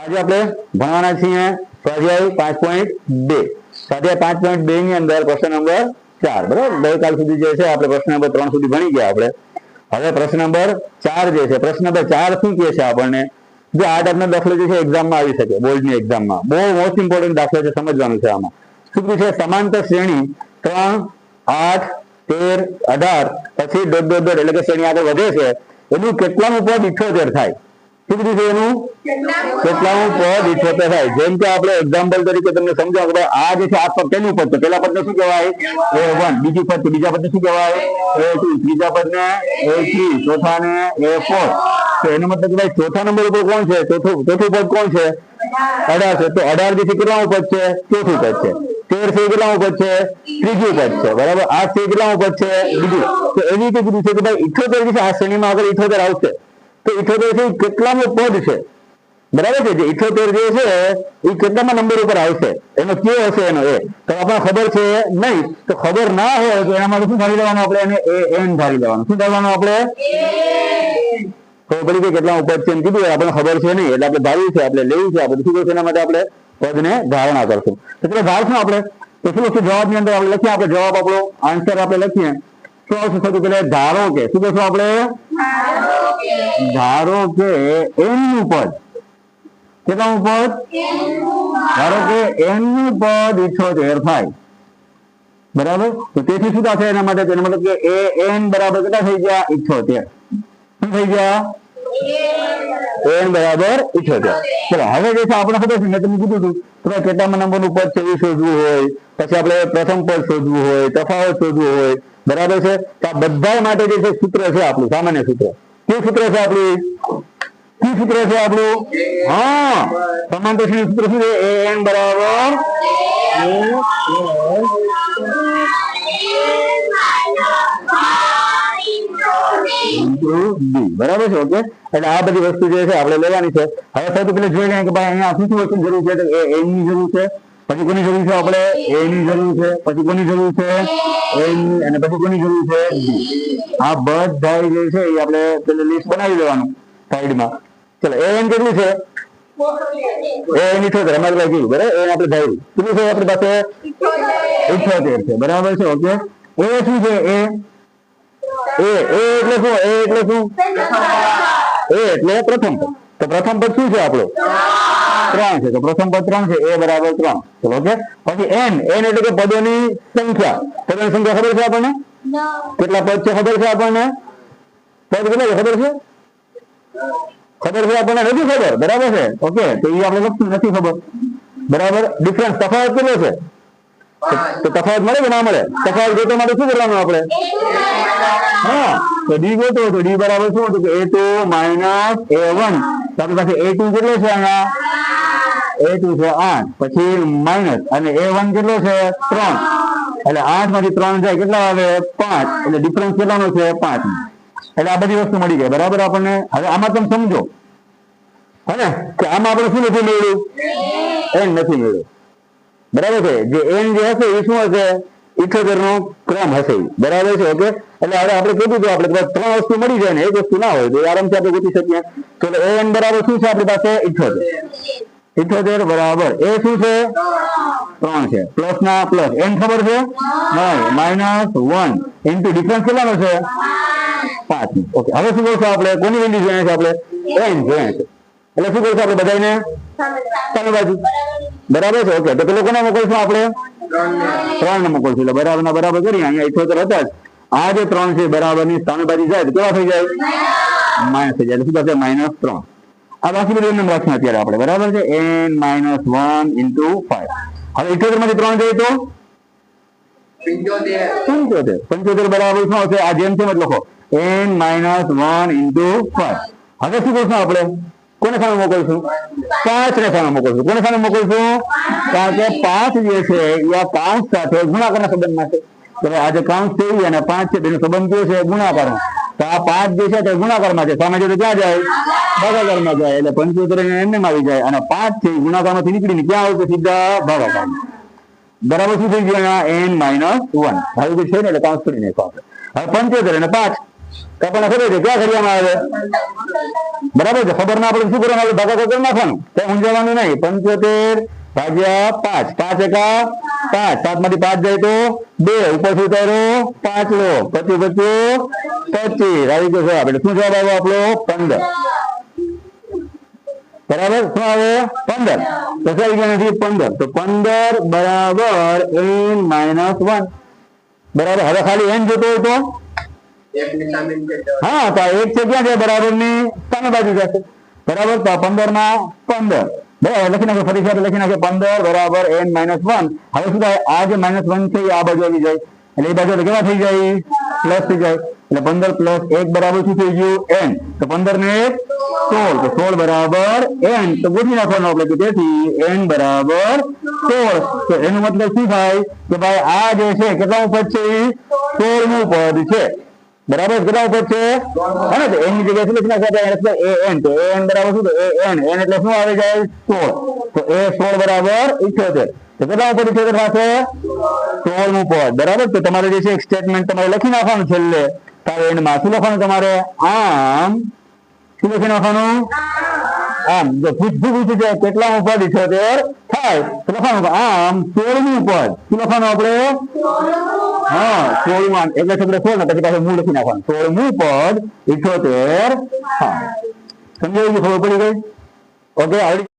આજે આપણે ભણવાના છીએ સ્વાધ્યાય 5.2 સ્વાધ્યાય 5.2 ની અંદર પ્રશ્ન નંબર 4 બરાબર ગઈકાલ સુધી જે છે આપણે પ્રશ્ન નંબર 3 સુધી ભણી ગયા આપણે હવે પ્રશ્ન નંબર 4 જે છે પ્રશ્ન નંબર 4 શું કહે છે આપણને જો આ ટાઈપનો દાખલો જે છે એક્ઝામમાં આવી શકે બોર્ડની એક્ઝામમાં બહુ મોસ્ટ ઇમ્પોર્ટન્ટ દાખલો છે સમજવાનું છે આમાં શું કહે છે સમાંતર શ્રેણી 3 8 13 18 પછી ડોટ ડોટ ડોટ એટલે કે શ્રેણી આગળ વધે છે એનું કેટલામું પદ 78 થાય શું કીધું છે એનું કેટલામું પદ 78 થાય જેમ કે આપણે એક્ઝામ્પલ તરીકે તમને સમજાવો કે આ જે છે આ પદ પહેલું પદ તો પહેલા પદને શું કહેવાય a1 બીજું પદ બીજા પદને શું કહેવાય a2 ત્રીજા પદને a3 ચોથાને a4 તો એનો મતલબ કે ભાઈ ચોથા નંબર ઉપર કોણ છે ચોથું પદ કોણ છે 18 છે તો 18 જે છે કેટલામું પદ છે ચોથું પદ છે 13 છે કેટલામું પદ છે ત્રીજું પદ છે બરાબર 8 છે કેટલામું પદ છે બીજું તો એવી રીતે કીધું છે કે ભાઈ 78 જે છે આ શ્રેણીમાં આગળ 78 આવશે તો 78 છે કેટલામું પદ છે બરાબર છે જે 78 જે છે એ કેટલામાં નંબર ઉપર આવશે એનો કયો હશે એનો એ તો આપણને ખબર છે નહીં તો ખબર ના હોય તો એના માટે શું ધારી લેવાનું આપણે એને an ધારી લેવાનું શું ધારવાનું આપણે ખબર પડી કે કેટલા પદ છે એમ કીધું આપણને ખબર છે નહીં એટલે આપણે ધાર્યું છે આપણે લેવું છે આપણે શું કરશું એના માટે આપણે પદને ધારણા કરશું તો ચલો ધારશું આપણે તો શું વસ્તુ જવાબની અંદર આપણે લખીએ આપણે જવાબ આપણો આન્સર આપણે લખીએ શું આવશે સૌથી પહેલા ધારો કે શું કહેશું આપણે ધારો કે n નું પદ કેટલાનું પદ ધારો કે n નું પદ 78 થાય બરાબર તો તેથી શું થશે એના માટે એનો મતલબ કે an બરાબર કેટલા થઈ ગયા 78 શું થઈ ગયા n બરાબર 78 ચલો હવે જે છે આપણે ખબર છે મેં તમને કીધું હતું તો કેટલામાં નંબરનું પદ છે એ શોધવું હોય પછી આપણે પ્રથમ પદ શોધવું હોય તફાવત શોધવું હોય બરાબર છે તો આ બધા માટે જે છે સૂત્ર છે આપણું સામાન્ય સૂત્ર કયું સૂત્ર છે આપણું શું સૂત્ર છે આપણું હા સમાંતર શ્રેણી સૂત્ર શું છે an બરાબર બરાબર છે ઓકે એટલે આ બધી વસ્તુ જે છે આપણે લેવાની છે હવે સૌથી પહેલા જોઈ લઈએ કે ભાઈ અહીંયા શું વસ્તુ જરૂર છે તો a ની જરૂર છે પછી કોની જરૂર છે આપણે a ની જરૂર છે પછી કોની જરૂર છે a ની અને પછી કોની જરૂર છે b આ બધા જે છે એ આપણે પેલી લિસ્ટ બનાવી દેવાનું સાઈડમાં ચલો an કેટલું છે a ની 78 અમારે લાગ્યું બરાબર એ આપણે ધાર્યું કેટલું છે આપણી પાસે 78 છે બરાબર છે ઓકે a શું છે a એટલે શું a એટલે શું a એટલે પ્રથમ પદ તો પ્રથમ પદ શું છે આપણો 3 છે તો પ્રથમ પદ 3 છે a બરાબર 3 ચલો ઓકે પછી n એટલે કે પદોની સંખ્યા પદોની સંખ્યા ખબર છે આપણને કેટલા પદ છે ખબર છે આપણને પદ કેટલા છે ખબર છે આપણને નથી ખબર બરાબર છે ઓકે તો એ આપણે વસ્તુ નથી ખબર બરાબર ડિફરન્સ તફાવત કેટલો છે તો તફાવત મળે કે ના મળે તફાવત ગોતવા માટે શું કરવાનું આપણે હા તો ડી ગોતો તો ડી બરાબર શું હતું કે a2 a1 તો આપણી પાસે a2 કેટલો છે અહીંયા a2 છે 8 પછી માઇનસ અને a1 કેટલો છે 3 એટલે 8 માંથી 3 જાય કેટલા આવે 5 એટલે ડિફરન્સ કેટલાનો છે 5 એટલે આ બધી વસ્તુ મળી ગઈ બરાબર આપણને હવે આમાં તમે સમજો હે કે આમાં આપણે શું નથી મળ્યું n નથી મળ્યું બરાબર છે જે n જે હશે એ શું હશે 78 નો ક્રમ હશે બરાબર છે ઓકે એટલે હવે આપણે કીધું તો આપણે ત્રણ વસ્તુ મળી જાય ને એક વસ્તુ ના હોય તો આરામથી આપણે ગોતી શકીએ તો an બરાબર શું છે આપણી પાસે 78 બરાબર એ શું છે 3 છે પ્લસ ના પ્લસ n ખબર છે -1 ઇન્ટુ ડિફરન્સ કેટલાનો છે 5 ઓકે હવે શું કરશું આપણે કોની વેલ્યુ જોઈએ છે આપણે n જોઈએ છે એટલે શું કરશું આપણે બધાને સામે બાજુ બરાબર છે ઓકે તો પેલો કોને મોકલશું આપણે 3 ને મોકલશું એટલે બરાબર ના બરાબર કરી અહીંયા 78 હતા આ જે 3 છે બરાબર ની સામે બાજુ જાય તો કેવા થઈ જાય માઈનસ થઈ જાય એટલે શું થશે -3 આ બાકી બધું એમને રાખશું અત્યારે આપણે બરાબર છે n -1 ઇન્ટુ 5 હવે 78 માંથી 3 જાય તો 75 બરાબર શું આવશે આ જેમ છે લખો n -1 ઇન્ટુ 5 હવે શું કરશું આપણે કોને સામે મોકલશું 5 ને સામે મોકલશું કોને સામે મોકલશું કારણ કે 5 જે છે એ આ 5 સાથે ગુણાકારના સંબંધમાં છે તો આ જે કાઉન્સ છે અને 5 છે તેનો સંબંધ કયો છે ગુણાકારનો તો આ 5 જે છે તે ગુણાકારમાં છે સામે જો ક્યાં જાય ભાગાકારમાં જાય એટલે 75 એમને આવી જાય અને 5 છે ગુણાકારમાંથી નીકળીને ક્યાં આવશે સીધા ભાગાકારમાં બરાબર શું થઈ ગયું n -1 ભાઈ છે ને એટલે કાઉન્સ કરી નાખો આપણે હવે 75 અને 5 તો આપણને ખબર છે ક્યાં ઘડિયામાં આવે બરાબર છે ખબર ના પડે શું કરવાનું આપણે ભાગાકાર કરી નાખવાનું કઈ ઊંઝાવાનું નહીં 75 ભાગ્યા 5 5 એકા 5 7 માંથી 5 જાય તો 2 ઉપરથી ઉતારો 5 લો 25 25 આવી ગયો જવાબ એટલે શું જવાબ આવ્યો આપણો 15 બરાબર શું આવે 15 તો કઈ ગયા નથી 15 તો 15 બરાબર n - 1 બરાબર હવે ખાલી n જોતો હોય તો હા તો એક છે ક્યાં છે બરાબર ની સામે બાજુ જશે બરાબર તો 15 માં 15 બરાબર લખી નાખો ફરીથી લખી નાખો 15 બરાબર n - 1 હવે શું થાય આ જે -1 છે આ બાજુ આવી જાય એટલે એ બાજુ કેવા થઈ જાય પ્લસ થઈ જાય એટલે 15 પ્લસ 1 બરાબર શું થઈ ગયું n તો 15 ને 16 તો 16 બરાબર n તો ગોઠવી નાખવાનું આપણે કે તેથી n બરાબર 16 તો એનો મતલબ શું થાય કે ભાઈ આ જે છે કેટલા પદ છે 16મું પદ છે બરાબર કેટલા પદ છે હે તો n ની જગ્યાએ શું લખી નાખીએ an તો an બરાબર શું તો an એટલે શું આવે જાય 16 તો a 16 બરાબર 78 તો કેટલા પદ છે થશે 16મું પદ બરાબર તો તમારે જે છે એક સ્ટેટમેન્ટ તમારે લખી નાખવાનું છેલ્લે તારે એન્ડમાં શું લખવાનું તમારે આમ શું લખી નાખવાનું આમ જો પૂછ્યું છે કેટલામું પદ 78 થાય તો લખવાનું આમ 16મું પદ શું લખવાનું આપણે હા 16 એટલે છોકરે 16 ને પછી પાછું મૂળ લખી નાખવાનું 16મું પદ 78 હા સમજાયું ખબર પડી ગઈ ઓકે